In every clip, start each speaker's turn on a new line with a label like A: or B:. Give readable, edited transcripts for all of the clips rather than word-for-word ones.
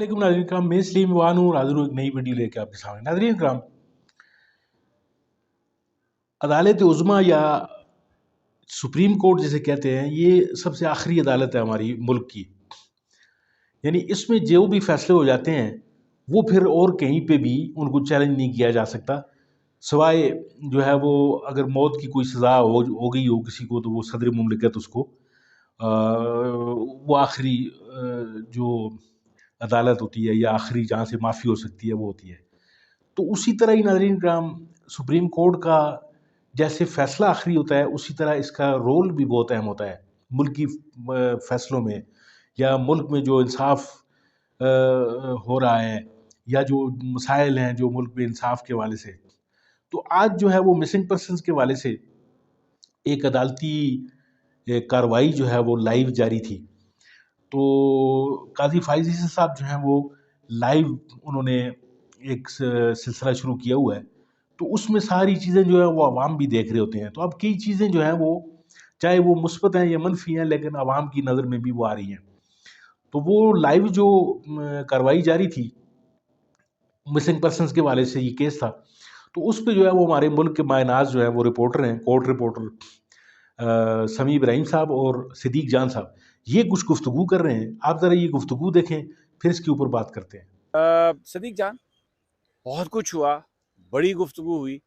A: वालेकुम नाज़रीन कराम, मैं सलीम वान हूँ और हाज़िर हूँ एक नई वीडियो लेके आपके सामने। नाज़रीन कराम, अदालत उज़्मा या सुप्रीम कोर्ट जिसे कहते हैं, ये सबसे आखिरी अदालत है हमारी मुल्क की। यानी इसमें जो भी फैसले हो जाते हैं वो फिर और कहीं पे भी उनको चैलेंज नहीं किया जा सकता, सिवाय जो है वो अगर मौत की कोई सज़ा हो गई हो किसी को, तो वो सदर मुमलिकत उसको वो आखिरी जो अदालत होती है या आखिरी जहाँ से माफ़ी हो सकती है वो होती है। तो उसी तरह ही नाज़रीन कराम, सुप्रीम कोर्ट का जैसे फ़ैसला आखिरी होता है, उसी तरह इसका रोल भी बहुत अहम होता है मुल्क की फ़ैसलों में, या मुल्क में जो इंसाफ हो रहा है, या जो मसाइल हैं जो मुल्क में इंसाफ के हवाले से। तो आज जो है वो मिसिंग पर्सन्स के हवाले से एक अदालती कार्रवाई जो है वो लाइव जारी थी। तो काज़ी फ़ाइज़ ईसा साहब जो हैं वो लाइव उन्होंने एक सिलसिला शुरू किया हुआ है। तो उसमें सारी चीज़ें जो है वो अवाम भी देख रहे होते हैं। तो अब कई चीज़ें जो हैं वो, चाहे वो मुस्बत हैं या मनफ़ी हैं, लेकिन अवाम की नज़र में भी वो आ रही हैं। तो वो लाइव जो कार्रवाई जारी थी, मिसिंग पर्सन्स के हवाले से ये केस था। तो उस पे जो है वो हमारे मुल्क के मायनाज़ जो है वो रिपोर्टर हैं, कोर्ट रिपोर्टर समी इब्राहिम साहब और सिद्दीक जान साहब, ये कुछ गुफ्तगू कर रहे हैं। आप ज़रा ये गुफ्तगू देखें, फिर इसके ऊपर बात करते हैं।
B: सदीक जान, बहुत कुछ हुआ, बड़ी गुफ्तगू हुई।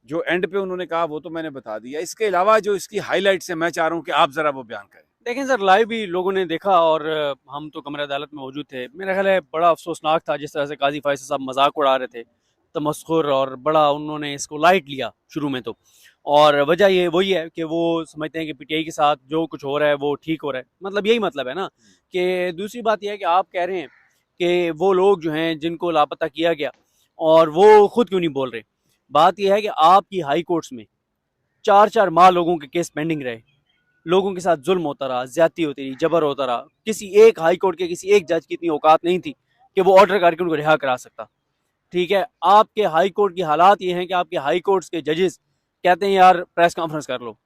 B: जो एंड पे उन्होंने कहा वो तो मैंने बता दिया। इसके अलावा जो इसकी हाइलाइट्स है, मैं चाह रहा हूँ कि आप जरा वो बयान करें।
C: देखें सर, लाइव भी लोगों ने देखा और हम तो कमरे अदालत में मौजूद थे। मेरा ख्याल है बड़ा अफसोसनाक था जिस तरह से काजी फायज साहब मजाक उड़ा रहे थे, तमस्खुर, और बड़ा उन्होंने इसको लाइट लिया शुरू में तो। और वजह ये वही है कि वो समझते हैं कि पीटीआई के साथ जो कुछ हो रहा है वो ठीक हो रहा है। मतलब यही मतलब है ना। कि दूसरी बात यह है कि आप कह रहे हैं कि वो लोग जो हैं जिनको लापता किया गया, और वो खुद क्यों नहीं बोल रहे। बात यह है कि आपकी हाई कोर्ट्स में 4-4 माह लोगों के केस पेंडिंग रहे, लोगों के साथ जुल्म होता रहा, ज्यादती होती रही, जबर होता रहा। किसी एक हाई कोर्ट के किसी एक जज की इतनी औकात नहीं थी कि वो ऑर्डर करके उनको रिहा करा सकता। ठीक है, आपके हाई कोर्ट की हालात ये हैं कि आपके हाई कोर्ट्स के जजेस कहते हैं यार प्रेस कॉन्फ्रेंस कर लो।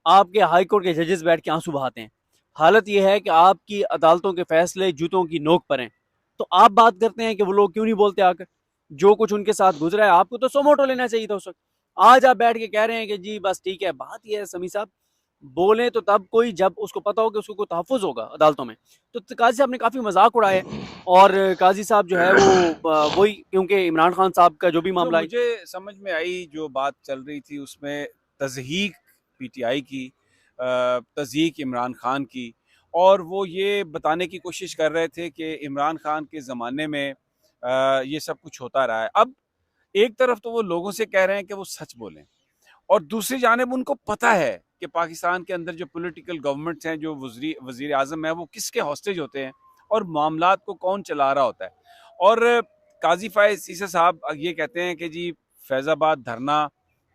C: आपके हाई कोर्ट के जजेस बैठ के आंसू बहाते हैं। हालत यह है कि आपकी अदालतों के फैसले जूतों की नोक पर हैं। तो आप बात करते हैं कि वो लोग क्यों नहीं बोलते आकर। जो कुछ उनके साथ गुजरा है आपको तो सोमोटो लेना चाहिए था उस वक्त। आज आप बैठ के कह रहे हैं कि जी बस ठीक है। बात यह है समी साहब, बोले तो तब कोई जब उसको पता हो कि उसको कोई तहफ़्फ़ुज़ होगा अदालतों में। तो काजी साहब ने काफ़ी मजाक उड़ाया है। और काजी साहब जो है वो वही, क्योंकि इमरान खान साहब का जो भी
B: जो
C: मामला है,
B: मुझे समझ में आई, जो बात चल रही थी उसमें तज़हीक पीटीआई की, तज़हीक इमरान खान की, और वो ये बताने की कोशिश कर रहे थे कि इमरान खान के ज़माने में ये सब कुछ होता रहा है। अब एक तरफ तो वो लोगों से कह रहे हैं कि वो सच बोलें, और दूसरी जानिब उनको पता है कि पाकिस्तान के अंदर जो पॉलिटिकल गवर्नमेंट्स हैं, जो वज़ीर आज़म है, वो किसके हॉस्टेज होते हैं और मामलात को कौन चला रहा होता है। और काजी फायज ईसा साहब ये कहते हैं कि जी फैज़ाबाद धरना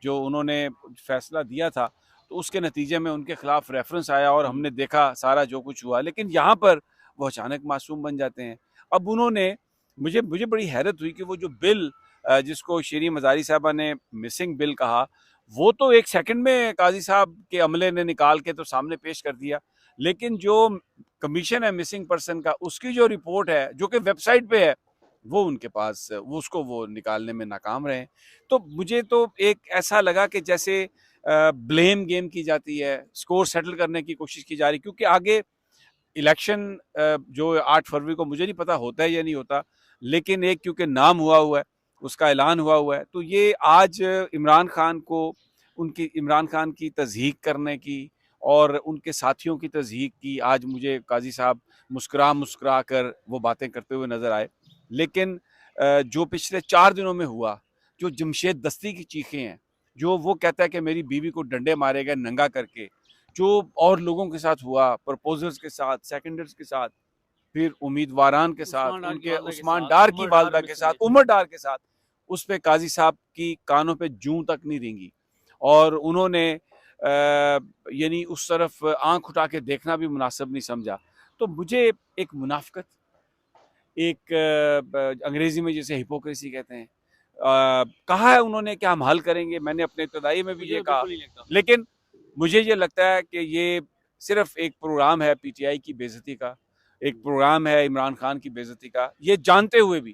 B: जो उन्होंने फैसला दिया था, तो उसके नतीजे में उनके खिलाफ रेफरेंस आया और हमने देखा सारा जो कुछ हुआ, लेकिन यहाँ पर वो अचानक मासूम बन जाते हैं। अब उन्होंने, मुझे मुझे बड़ी हैरत हुई कि वो जो बिल जिसको शीरी मज़ारी साहबा ने मिसिंग बिल कहा, वो तो एक सेकंड में काजी साहब के अमले ने निकाल के तो सामने पेश कर दिया। लेकिन जो कमीशन है मिसिंग पर्सन का, उसकी जो रिपोर्ट है जो कि वेबसाइट पे है, वो उनके पास, वो उसको वो निकालने में नाकाम रहे। तो मुझे तो एक ऐसा लगा कि जैसे ब्लेम गेम की जाती है, स्कोर सेटल करने की कोशिश की जा रही, क्योंकि आगे इलेक्शन जो 8 फरवरी को, मुझे नहीं पता होता है या नहीं होता, लेकिन एक क्योंकि नाम हुआ है, उसका ऐलान हुआ है, तो ये आज इमरान खान की तज़हीक करने की और उनके साथियों की तज़हीक की, आज मुझे काजी साहब मुस्कुरा कर वो बातें करते हुए नज़र आए। लेकिन जो पिछले 4 दिनों में हुआ, जो जमशेद दस्ती की चीखें हैं, जो वो कहता है कि मेरी बीवी को डंडे मारे गए नंगा करके, जो और लोगों के साथ हुआ, प्रपोजर्स के साथ, सेकेंडर्स के साथ, फिर उम्मीदवारान के साथ, उनके उस्मान डार की वालदा के साथ, उमर डार के साथ, उस पे काजी साहब की कानों पे जूं तक नहीं रेंगी, और उन्होंने यानी उस तरफ आंख उठा के देखना भी मुनासिब नहीं समझा। तो मुझे एक मुनाफिकत, एक अंग्रेजी में जिसे हिपोक्रेसी कहते हैं, कहा है उन्होंने कि हम हल करेंगे, मैंने अपने इब्तदाई में भी ये कहा, लेकिन मुझे ये लगता है कि ये सिर्फ एक प्रोग्राम है पीटीआई की बेइज्जती का, एक प्रोग्राम है इमरान खान की बेइज्जती का, ये जानते हुए भी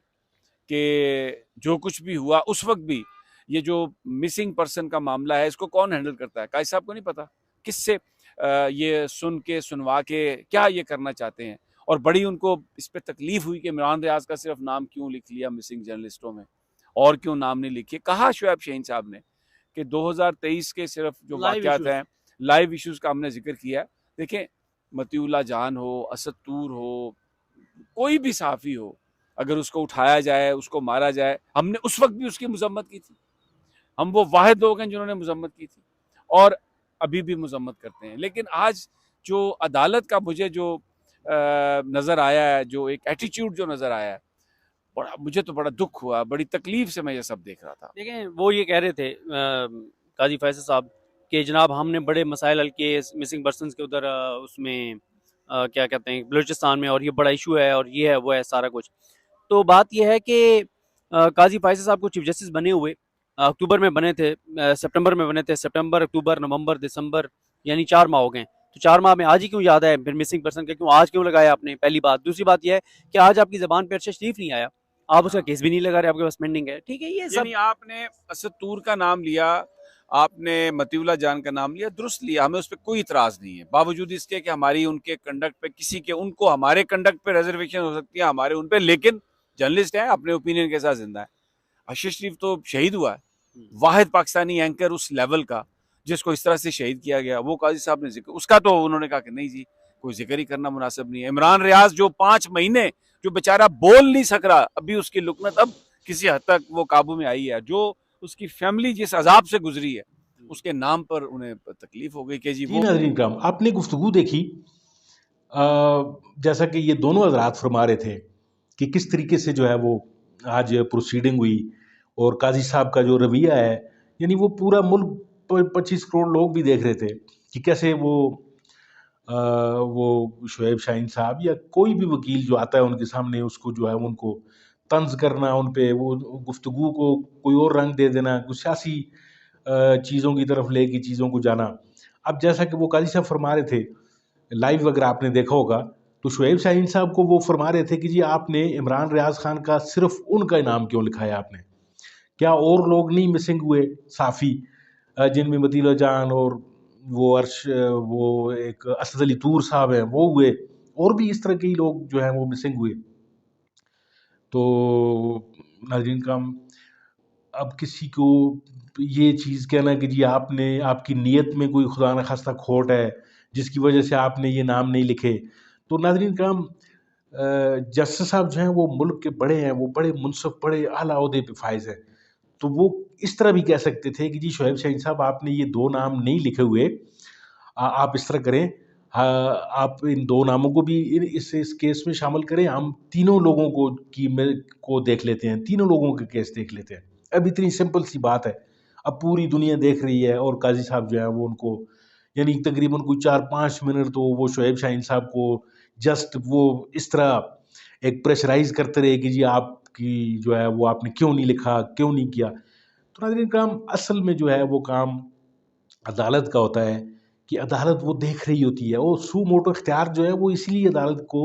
B: कि जो कुछ भी हुआ उस वक्त भी, ये जो मिसिंग पर्सन का मामला है इसको कौन हैंडल करता है? काजी साहब को नहीं पता किससे ये सुन के सुनवा के क्या ये करना चाहते हैं। और बड़ी उनको इस पर तकलीफ हुई कि इमरान रियाज का सिर्फ नाम क्यों लिख लिया मिसिंग जर्नलिस्टों में, और क्यों नाम नहीं लिखे। कहा शुएब शाहीन साहब ने कि 2023 के सिर्फ जो वाकयात हैं, लाइव इश्यूज का हमने जिक्र किया। देखें, मतीउल्लाह जान हो, असद तूर हो, कोई भी सहाफ़ी हो, अगर उसको उठाया जाए, उसको मारा जाए, हमने उस वक्त भी उसकी मजम्मत की थी। हम वो वाहिद लोग हैं जिन्होंने मजम्मत की थी और अभी भी मजम्मत करते हैं। लेकिन आज जो अदालत का मुझे जो नज़र आया है, जो एक एटीट्यूड जो नज़र आया है, मुझे तो बड़ा दुख हुआ, बड़ी तकलीफ से मैं ये सब देख रहा था।
C: देखें, वो ये कह रहे थे काजी फैसल साहब कि जनाब हमने बड़े मसाइल हल किए मिसिंग पर्सनस के उधर, उसमें क्या कहते हैं बलूचिस्तान में, और ये बड़ा इशू है और ये है वो है सारा कुछ। तो बात यह है कि काजी फैसल साहब को चीफ जस्टिस बने हुए अक्टूबर में बने थे, सितंबर में बने थे, सितंबर, अक्टूबर, नवंबर, दिसंबर, यानी 4 माह हो गए। तो 4 माह में आज ही क्यों याद है फिर मिसिंग पर्सन का, क्यों आज क्यों लगाया आपने? पहली बात। दूसरी बात यह है कि आज आपकी जबान पे अरशद शरीफ नहीं आया, आप उसका केस भी नहीं लगा रहे, आपके पास पेंडिंग है। ठीक है, ये सब
B: आपने असद तूर का नाम लिया, आपने मतीउल्लाह जान का नाम लिया, दुरुस्त लिया, हमें उस पर कोई इतराज नहीं है, बावजूद इसके कि हमारी उनके कंडक्ट पे किसी के, उनको हमारे कंडक्ट पे रिजर्वेशन हो सकती है, हमारे उन पे, लेकिन जर्नलिस्ट है, अपने ओपिनियन के साथ जिंदा है। अरशद शरीफ तो शहीद हुआ है, वाहिद पाकिस्तानी एंकर उस लेवल का जिसको इस तरह से शहीद किया गया, वो काजी साहब ने जिक्र, उसका तो उन्होंने कहा कि नहीं जी, कोई जिक्र ही करना मुनासिब नहीं है। इमरान रियाज जो 5 महीने जो बेचारा बोल नहीं सक रहा, अभी उसकी लुकनत अब किसी हद तक वो काबू में आई है, जो उसकी फैमिली जिस अजाब से गुजरी है उसके नाम पर उन्हें तकलीफ हो गई कि जी वो।
A: नाज़रीन किराम, आपने गुफ्तगू देखी, जैसा कि ये दोनों हजरात फरमा रहे थे कि किस तरीके से जो है वो आज प्रोसीडिंग हुई, और काजी साहब का जो रवैया है, यानी वो पूरा मुल्क 25 करोड़ लोग भी देख रहे थे कि कैसे वो शुएब शाहीन साहब या कोई भी वकील जो आता है उनके सामने, उसको जो है उनको तंज करना, उन पे वो गुफ्तगू को कोई और रंग दे देना, कुछ सियासी चीज़ों की तरफ लेके चीज़ों को जाना। अब जैसा कि वो काजी साहब फरमा रहे थे, लाइव अगर आपने देखा होगा, तो शुएब शाहीन साहब को वो फरमा रहे थे कि जी आपने इमरान रियाज खान का सिर्फ उनका नाम क्यों लिखाया आपने? क्या और लोग नहीं मिसिंग हुए साफ़ी, जिनमें मतीला जान और वो एक असद अली तूर साहब हैं, वो हुए, और भी इस तरह के ही लोग जो हैं वो मिसिंग हुए। तो नाज़रीन किराम, अब किसी को ये चीज़ कहना कि जी आपने, आपकी नीयत में कोई खुदा न खास्ता खोट है जिसकी वजह से आपने ये नाम नहीं लिखे, तो नाज़रीन किराम, जस्टिस साहब जो हैं वो मुल्क के बड़े हैं, वो बड़े मुनसिफ, बड़े आला ओहदे पे फाइज हैं, तो वो इस तरह भी कह सकते थे कि जी शुएब शाहीन साहब आपने ये 2 नाम नहीं लिखे हुए, आप इस तरह करें, आप इन 2 नामों को भी इस केस में शामिल करें, हम तीनों लोगों को देख लेते हैं, तीनों लोगों के केस देख लेते हैं। अब इतनी सिंपल सी बात है, अब पूरी दुनिया देख रही है, और काजी साहब जो है वो उनको, यानी तकरीबन कोई 4-5 मिनट तो वो शुएब शाहीन साहब को जस्ट वो इस तरह एक प्रेशराइज करते रहे कि जी आपकी जो है वो आपने क्यों नहीं लिखा, क्यों नहीं किया। तो नाज़रीन किराम, असल में जो है वो काम अदालत का होता है कि अदालत वो देख रही होती है, वो सू मोटो इख्तियार जो है वो इसलिए अदालत को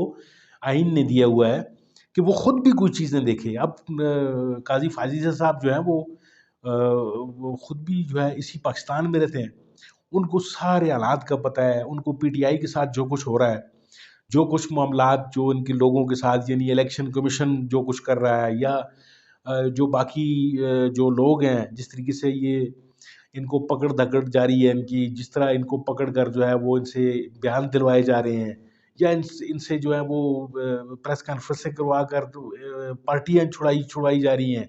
A: आइन ने दिया हुआ है कि वो खुद भी कोई चीज़ न देखे। अब काजी फाजिल साहब जो है वो खुद भी जो है इसी पाकिस्तान में रहते हैं, उनको सारे हालात का पता है, उनको पीटीआई के साथ जो कुछ हो रहा है, जो कुछ मामलात जो इनके लोगों के साथ, यानी इलेक्शन कमीशन जो कुछ कर रहा है, या जो बाकी जो लोग हैं, जिस तरीके से ये इनको पकड़ धकड़ जारी है इनकी, जिस तरह इनको पकड़ कर जो है वो इनसे बयान दिलवाए जा रहे हैं, या इनसे जो है वो प्रेस कॉन्फ्रेंसें करवा कर पार्टियां छुड़वाई जा रही हैं,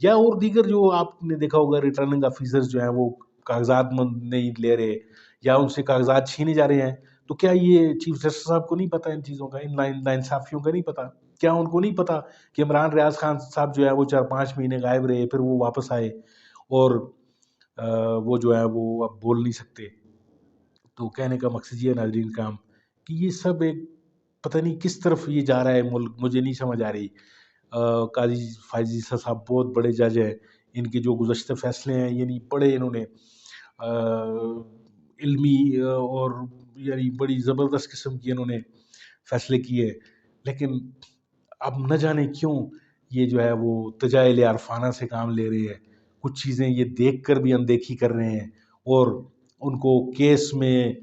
A: या और दीगर जो आपने देखा होगा रिटर्निंग ऑफिसर्स जो हैं वो कागजात नहीं ले रहे, या उनसे कागजात छीने जा रहे हैं। तो क्या ये चीफ जस्टिस साहब को नहीं पता इन चीज़ों का, इन नाइंसाफियों का नहीं पता? क्या उनको नहीं पता कि इमरान रियाज खान साहब जो है वो 4-5 महीने गायब रहे, फिर वो वापस आए, और वो जो है वो अब बोल नहीं सकते? तो कहने का मकसद ये है नाज़रीन किराम कि ये सब एक पता नहीं किस तरफ ये जा रहा है मुल्क, मुझे नहीं समझ आ रही। काजी फ़ायज़ ईसा साहब बहुत बड़े जज हैं, इनके जो गुज़श्ता फ़ैसले हैं, यानी बड़े इन्होंने इल्मी और यानी बड़ी ज़बरदस्त किस्म की इन्होंने फैसले किए, लेकिन अब न जाने क्यों ये जो है वो तजाइल अरफाना से काम ले रहे हैं। कुछ चीज़ें ये देख कर भी अनदेखी कर रहे हैं और उनको केस में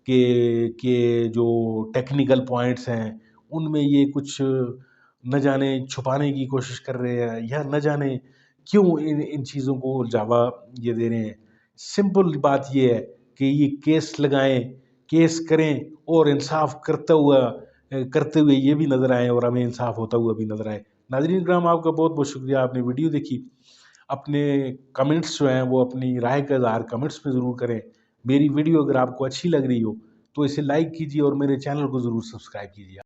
A: के जो टेक्निकल पॉइंट्स हैं, उनमें ये कुछ न जाने छुपाने की कोशिश कर रहे हैं या न जाने क्यों इन इन चीज़ों को जावा ये दे रहे हैं। सिंपल बात ये है कि ये केस लगाएँ, केस करें और इंसाफ़ करते हुए ये भी नज़र आएँ और हमें इंसाफ़ होता हुआ भी नज़र आए। नाज़रीन इकराम, आपका बहुत-बहुत शुक्रिया, आपने वीडियो देखी। अपने कमेंट्स जो हैं वो अपनी राय का इज़हार कमेंट्स में ज़रूर करें। मेरी वीडियो अगर आपको अच्छी लग रही हो तो इसे लाइक कीजिए और मेरे चैनल को ज़रूर सब्सक्राइब कीजिए।